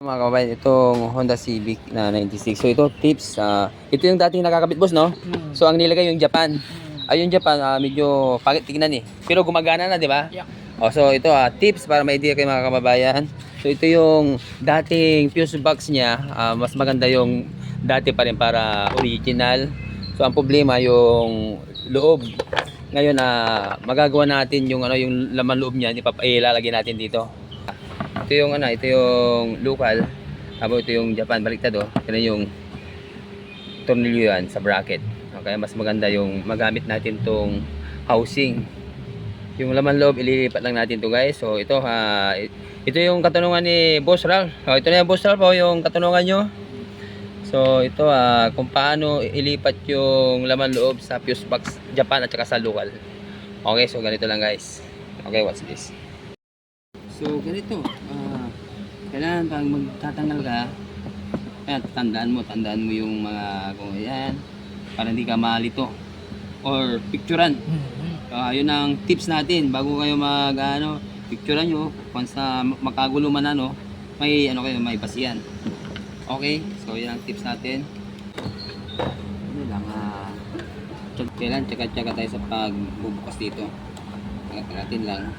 Mga kababayan, itong Honda Civic na 96. So ito tips, ito yung dating nakakabit boss, no? So ang nilagay yung Japan. Ay yung Japan, medyo pangit tingnan eh. Pero gumagana na, di ba? Yeah. So ito tips para may idea kayo mga kababayan. So ito yung dating fuse box niya, mas maganda yung dati pa rin para original. So ang problema yung loob. Ngayon magagawa natin yung yung laman loob niya, ilalagay natin dito. Ito yung local. Habang ito yung Japan, baliktad oh. Ito yung tornilyo yan sa bracket. Okay, mas maganda yung magamit natin tong housing. Yung laman loob ililipat lang natin to guys. So ito ito yung katanungan ni Boss Ral. Ito na yung Boss Ral po yung katanungan nyo. So ito kung paano ilipat yung laman loob sa fuse box Japan at saka sa local. Okay, so ganito lang guys. Okay, watch this. So ganito, kailangan pag magtatanggal ka, tandaan mo yung mga kung yan para hindi ka malito or picturean. Yun ang tips natin bago kayo picturean nyo once na makagulo man may may basihan. Okay, so yan ang tips natin. Ano lang kailan tsaka tayo sa pagbubukas dito. Natin lang.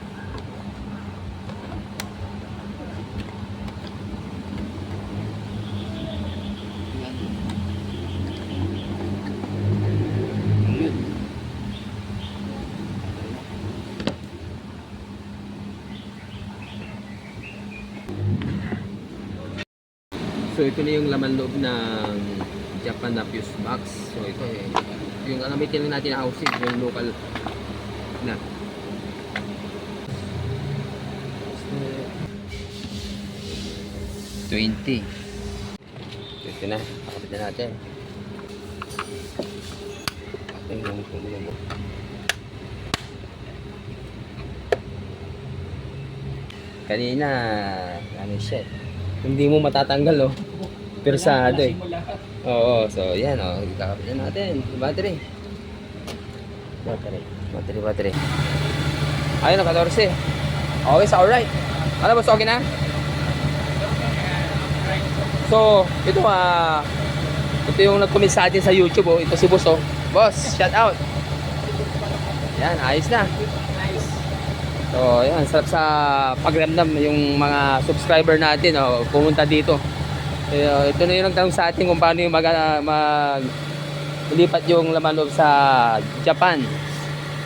So ito na yung laman loob ng Japan na fuse box. So ito yung gamitin lang natin na housing, yung local na. So, 20. Ito na, pakapit na natin. Kanina, siya. Hindi mo matatanggal Persado eh. Oo, so yan kakapit na natin. Battery. Ayun 14. Okay, so alright. Ano ba, okay na? So, ito yung nag-comment sa atin sa YouTube Ito si Boss Boss, shout out. Yan, ayos na. So, yan, sarap sa pagramdam yung mga subscriber natin pumunta dito. Ito na yung nagtanong sa atin kung paano yung lipat yung laman loob sa Japan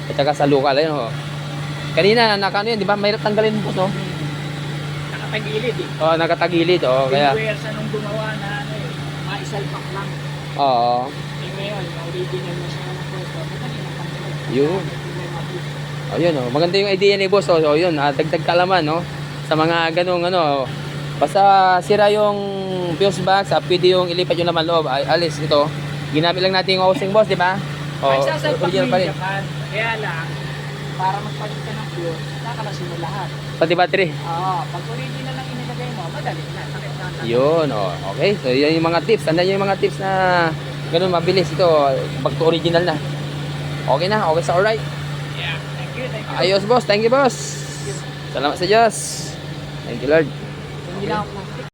at saka sa local. Ayun kanina yan, di ba? Mahirap tanggalin Boss, no? Nakatagilid eh. Nakatagilid. Kaya sa nung gumawa na maisalpak lang. Oo. Ngayon, original na siya ng pwesto. Yun. Ayun maganda yung idea ni Boss yun, dagdag kalaman sa mga ganong basta sira yung fuse box, pwede yung ilipat yung laman loob. Alis ito. Ginamit lang natin yung housing Boss, di ba? Original pa rin. Kaya lang, para magpalit ka ng fuse, nakalasin mo lahat. Pati battery. Pag original lang inilagay mo, madali na. Yun, okay. So yun yung mga tips. Tandaan yung mga tips na ganun mabilis ito pag original na. Okay na, okay sa alright. Yeah, thank you. Ayos Boss, thank you Boss. Salamat sa Diyos. Thank you Lord. Hindi na ako